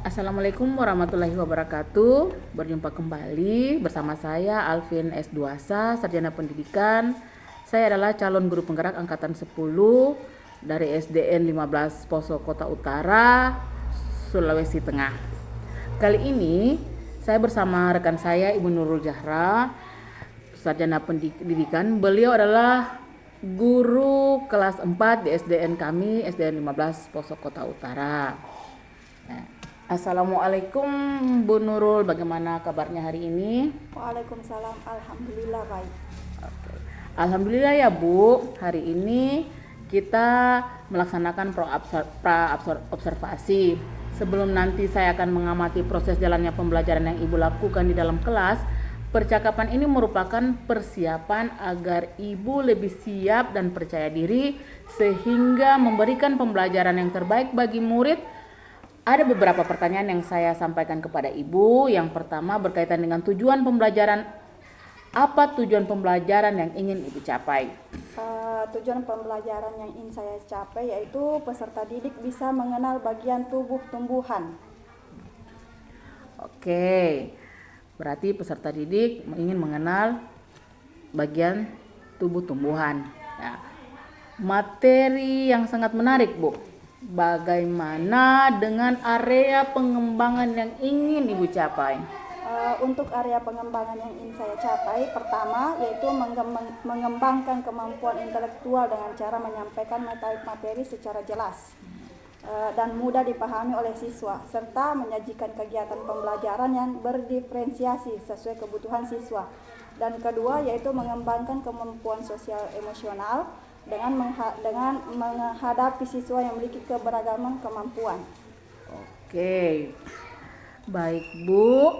Assalamualaikum warahmatullahi wabarakatuh. Berjumpa kembali bersama saya Alvin S. Duasa, Sarjana Pendidikan. Saya adalah calon guru penggerak angkatan 10 dari SDN 15 Poso Kota Utara, Sulawesi Tengah. Kali ini saya bersama rekan saya Ibu Nurul Zahra, Sarjana Pendidikan. Beliau adalah guru kelas 4 di SDN kami, SDN 15 Poso Kota Utara. Assalamualaikum Bu Nurul, bagaimana kabarnya hari ini? Waalaikumsalam, alhamdulillah baik. Oke. Alhamdulillah ya Bu, hari ini kita melaksanakan observasi. Sebelum nanti saya akan mengamati proses jalannya pembelajaran yang Ibu lakukan di dalam kelas, percakapan ini merupakan persiapan agar Ibu lebih siap dan percaya diri sehingga memberikan pembelajaran yang terbaik bagi murid. Ada beberapa pertanyaan yang saya sampaikan kepada Ibu. Yang pertama berkaitan dengan tujuan pembelajaran. Apa tujuan pembelajaran yang ingin Ibu capai? Tujuan pembelajaran yang ingin saya capai yaitu peserta didik bisa mengenal bagian tubuh tumbuhan. Oke, berarti peserta didik ingin mengenal bagian tubuh tumbuhan. Ya. Materi yang sangat menarik, Bu. Bagaimana dengan area pengembangan yang ingin Ibu capai? Untuk area pengembangan yang ingin saya capai, pertama yaitu mengembangkan kemampuan intelektual dengan cara menyampaikan materi secara jelas dan mudah dipahami oleh siswa, serta menyajikan kegiatan pembelajaran yang berdiferensiasi sesuai kebutuhan siswa. Dan kedua yaitu mengembangkan kemampuan sosial emosional dengan menghadapi siswa yang memiliki keberagaman kemampuan. Oke, baik Bu.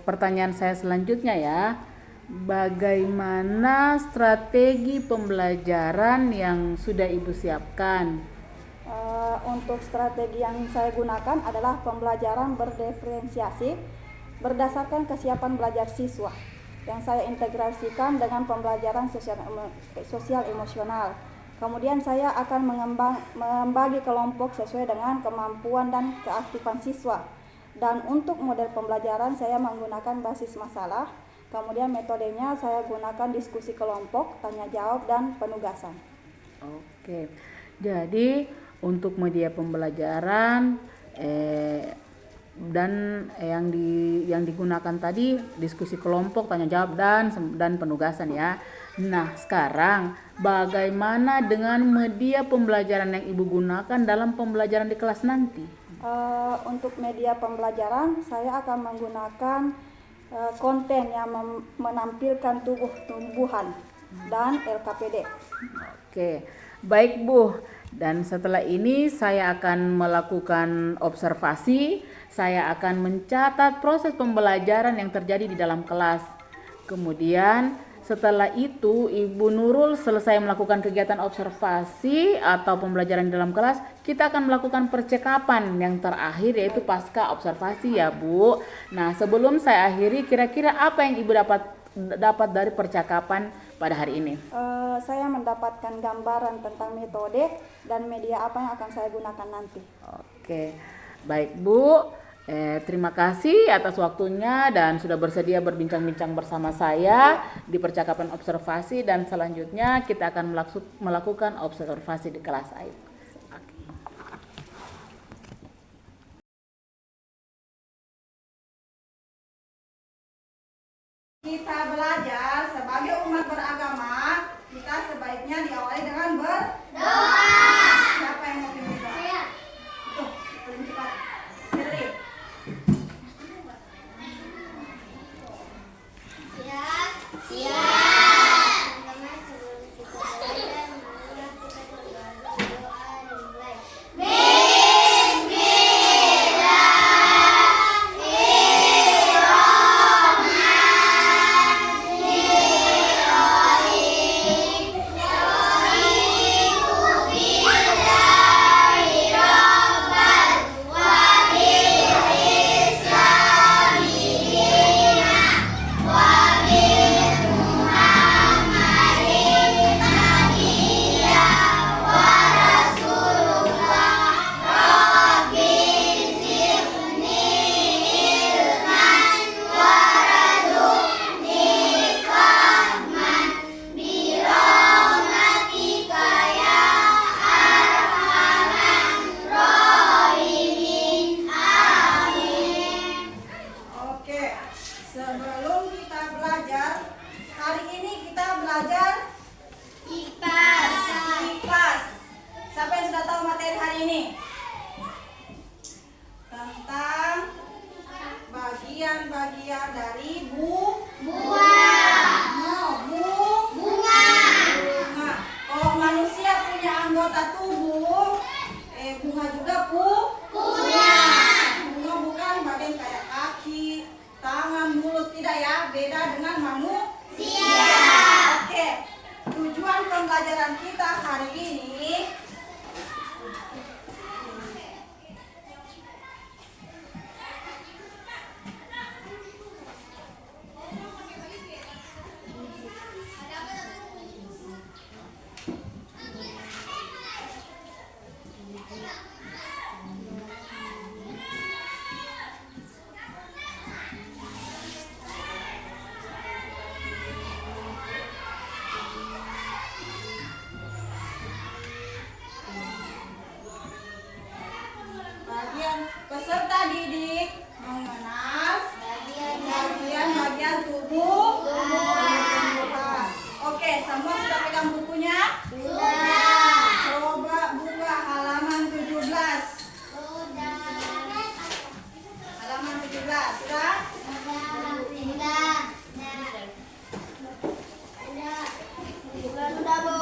Pertanyaan saya selanjutnya ya, bagaimana strategi pembelajaran yang sudah Ibu siapkan? Untuk strategi yang saya gunakan adalah pembelajaran berdiferensiasi berdasarkan kesiapan belajar siswa, yang saya integrasikan dengan pembelajaran sosial emosional. Kemudian saya akan membagi kelompok sesuai dengan kemampuan dan keaktifan siswa. Dan untuk model pembelajaran saya menggunakan basis masalah. Kemudian metodenya saya gunakan diskusi kelompok, tanya jawab, dan penugasan. Oke, jadi untuk media pembelajaran dan yang digunakan tadi diskusi kelompok, tanya jawab, dan penugasan ya. Nah, sekarang bagaimana dengan media pembelajaran yang Ibu gunakan dalam pembelajaran di kelas nanti? Untuk media pembelajaran saya akan menggunakan konten yang menampilkan tubuh tumbuhan dan LKPD. Oke, baik Bu. Dan setelah ini saya akan melakukan observasi, saya akan mencatat proses pembelajaran yang terjadi di dalam kelas. Kemudian setelah itu Ibu Nurul selesai melakukan kegiatan observasi atau pembelajaran di dalam kelas, kita akan melakukan percakapan yang terakhir yaitu pasca observasi ya Bu. Nah, sebelum saya akhiri, kira-kira apa yang Ibu dapat dari percakapan pada hari ini? Saya mendapatkan gambaran tentang metode dan media apa yang akan saya gunakan nanti. Oke, baik Bu. Terima kasih atas waktunya dan sudah bersedia berbincang-bincang bersama saya di percakapan observasi, dan selanjutnya kita akan melakukan observasi di kelas AIP. Kita belajar sebagai umat beragama, kita sebaiknya diawali dengan berdoa. Siapa yang mau pimpin doa? Saya. Tuh, paling cepat. Pilih. Siap. bagian peserta didik mengenal bagian tubuh tumbuhan. Oke, semua sudah pegang bukunya? Sudah. Coba buka halaman 17. Halaman 17, sudah? Sudah, Bu.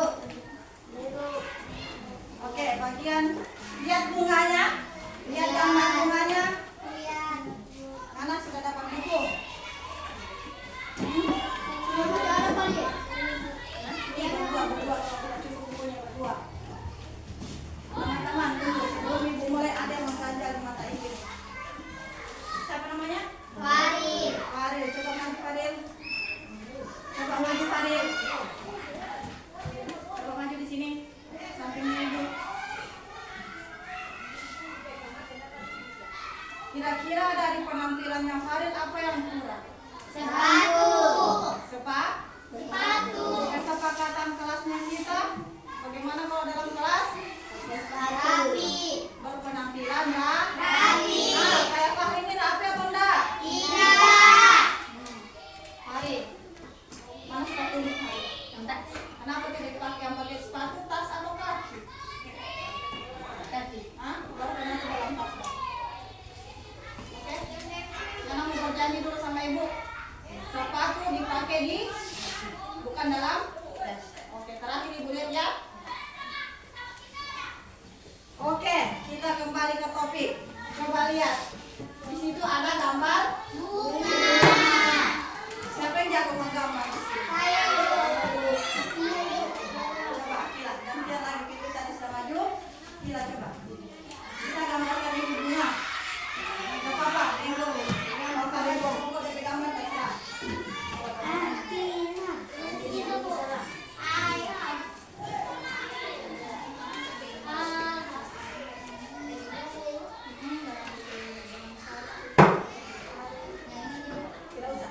Oke, bagian lihat bunganya. Lihat gambar bunganya. Mana sudah dapat buku? Ini berdua. Sudah cukup bukunya berdua. Teman-teman, tunggu. Sebelum Ibu mulai ada yang mempelajari mata Inggris. Siapa namanya? Farid. Faril. Coba maju Faril. Coba maju Faril. Coba maju di sini. Sampingnya Ibu. Kira-kira dari penampilannya Faril apa yang kurang? Sepatu. Sepatu. Kesepakatan kelasnya kita. Bagaimana kalau dalam kelas? Rapi. Berpenampilan ya? Rapi. Nah, kayak Fahri ini rapi atau enggak? Tidak. Faril. Mana sepatunya Faril? Kenapa tidak dipakai yang pakai sepatu, tas atau kaki? Hah? Baru kena ke dalam tas. Oke? Jangan mau berjanji dulu sama Ibu. Sepatu dipakai di bukan dalam. Oke, terakhir Ibu lihat ya. Oke, kita kembali ke topik. Coba lihat. Di situ ada gambar Bunga. Siapa yang jago menggambar di sini? Saya. Coba Akila, gantian lagi Pipi tadi sudah maju. Akila coba. Bisa gambarkan ini bunga. Gak apa-apa, Ego. Apa Ego? Pokok dari gambar terserah. Itu, Bu. Ayo. Tidak usah.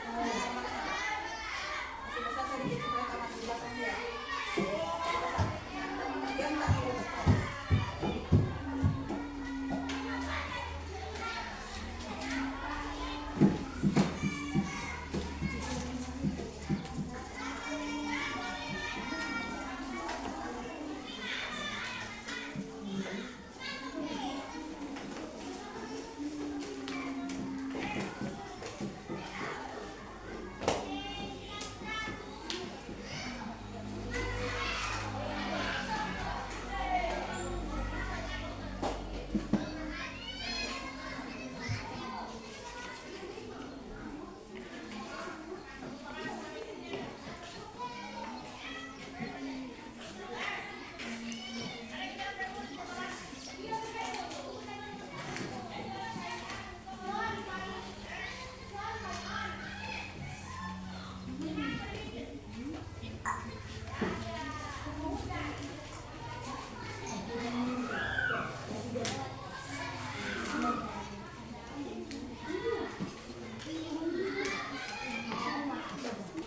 Masih besar sedikit supaya kamar di belakang dia. Dia minta tidur.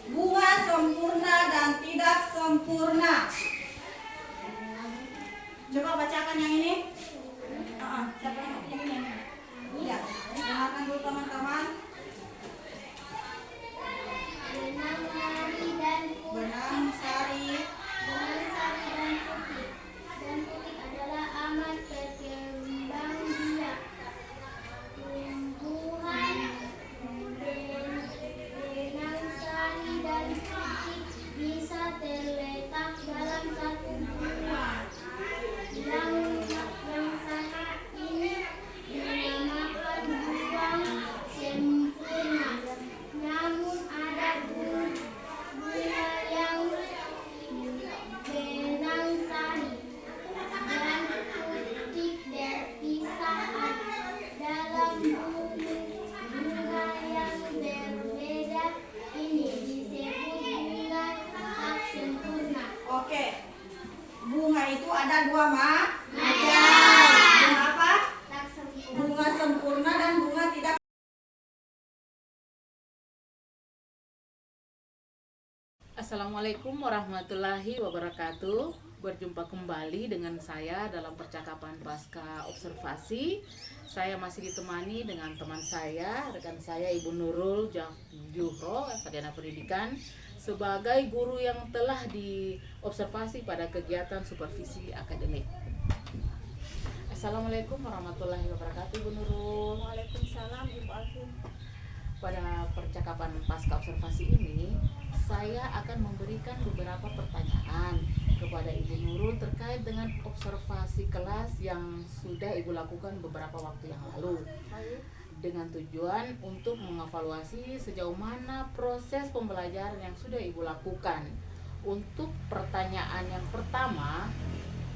Bunga sempurna dan tidak sempurna. Coba bacakan yang ini. Siapa yang ini? Ya, dengarkan dulu teman-teman. Benang sari dan putih. Benang sari. Benang sari dan putih. Dan putih adalah amat berkembang biak. Tumbuhan benang sari dan putih bisa terletak dalam satu bunga. Yang sana ini dinamakan bunga sempurna. Namun ada bunga yang benang sari dan putih terpisah dalam bunga yang berbeda. Ini disebut bunga tak sempurna. Oke. Bunga itu ada dua macam. Ada. Bunga apa? Tak sempurna. Bunga sempurna dan bunga tidak. Assalamualaikum warahmatullahi wabarakatuh. Berjumpa kembali dengan saya dalam percakapan pasca observasi. saya masih ditemani dengan teman saya, rekan saya Ibu Nurul Juhro, sarjana pendidikan, sebagai guru yang telah diobservasi pada kegiatan supervisi akademik. Assalamualaikum warahmatullahi wabarakatuh, Ibu Nurul. Waalaikumsalam Ibu Alvin. Pada percakapan pasca observasi ini, saya akan memberikan beberapa pertanyaan kepada Ibu Nurul terkait dengan observasi kelas yang sudah Ibu lakukan beberapa waktu yang lalu, dengan tujuan untuk mengevaluasi sejauh mana proses pembelajaran yang sudah Ibu lakukan. Untuk pertanyaan yang pertama,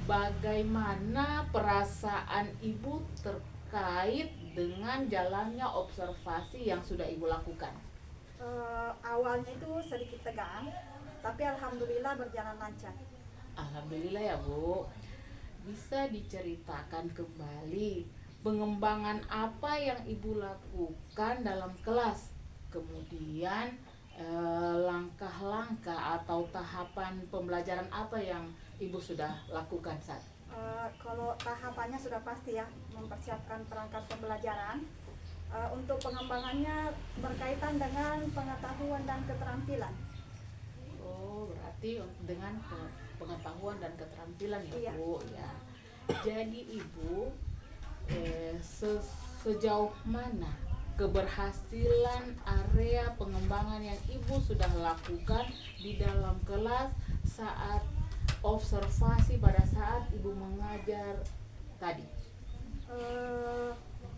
bagaimana perasaan Ibu terkait dengan jalannya observasi yang sudah Ibu lakukan? Awalnya itu sedikit tegang, tapi alhamdulillah berjalan lancar. Alhamdulillah ya Bu. Bisa diceritakan kembali pengembangan apa yang Ibu lakukan dalam kelas, kemudian langkah-langkah atau tahapan pembelajaran apa yang Ibu sudah lakukan saat? Kalau tahapannya sudah pasti ya, mempersiapkan perangkat pembelajaran. Untuk pengembangannya berkaitan dengan pengetahuan dan keterampilan. Oh, berarti dengan pengetahuan dan keterampilan ya Iya. Bu ya. Jadi Ibu sejauh mana keberhasilan area pengembangan yang Ibu sudah lakukan di dalam kelas saat observasi pada saat Ibu mengajar tadi?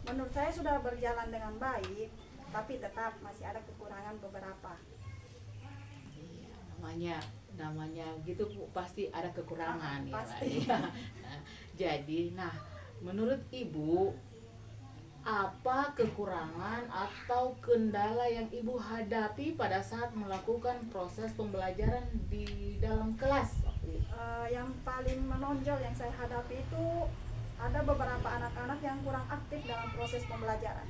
Menurut saya sudah berjalan dengan baik, tapi tetap masih ada kekurangan beberapa. Iya, namanya gitu Bu, pasti ada kekurangan ya, Pasti. Pak. Jadi, menurut Ibu, apa kekurangan atau kendala yang Ibu hadapi pada saat melakukan proses pembelajaran di dalam kelas? Yang paling menonjol yang saya hadapi itu ada beberapa anak-anak yang kurang aktif dalam proses pembelajaran.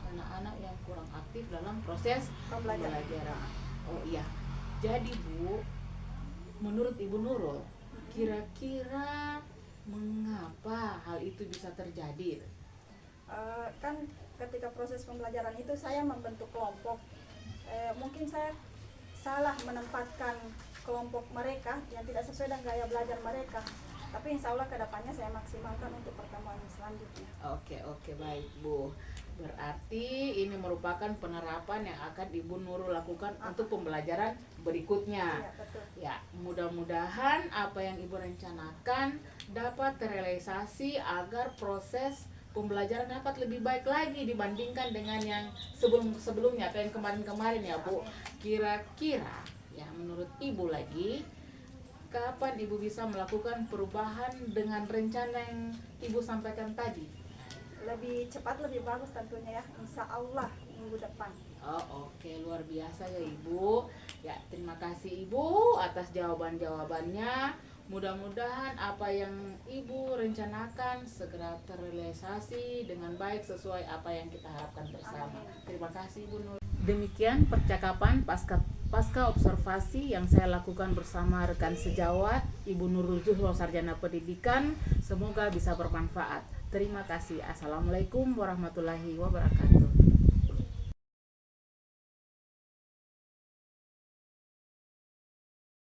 Anak-anak yang kurang aktif dalam proses Pembelajaran. pembelajaran. Oh iya. Jadi Bu, menurut Ibu Nurul, kira-kira mengapa hal itu bisa terjadi? Kan ketika proses pembelajaran itu saya membentuk kelompok. Mungkin saya salah menempatkan kelompok mereka yang tidak sesuai dengan gaya belajar mereka. Tapi insya Allah kedepannya saya maksimalkan untuk pertemuan selanjutnya. Oke, baik Bu. Berarti ini merupakan penerapan yang akan Ibu Nurul lakukan untuk pembelajaran berikutnya. Iya, betul. Ya, mudah-mudahan apa yang Ibu rencanakan dapat terrealisasi agar proses pembelajaran dapat lebih baik lagi dibandingkan dengan yang sebelumnya atau yang kemarin-kemarin ya Bu. Kira-kira ya menurut Ibu lagi, kapan Ibu bisa melakukan perubahan dengan rencana yang Ibu sampaikan tadi? Lebih cepat lebih bagus tentunya ya, insya Allah minggu depan. Oh, oke, luar biasa ya Ibu. Ya, terima kasih Ibu atas jawaban-jawabannya. Mudah-mudahan apa yang Ibu rencanakan segera terrealisasi dengan baik sesuai apa yang kita harapkan bersama. Terima kasih Ibu Nur. Demikian percakapan pasca observasi yang saya lakukan bersama rekan sejawat Ibu Nurul Juhro, sarjana pendidikan. Semoga bisa bermanfaat. Terima kasih. Assalamualaikum warahmatullahi wabarakatuh.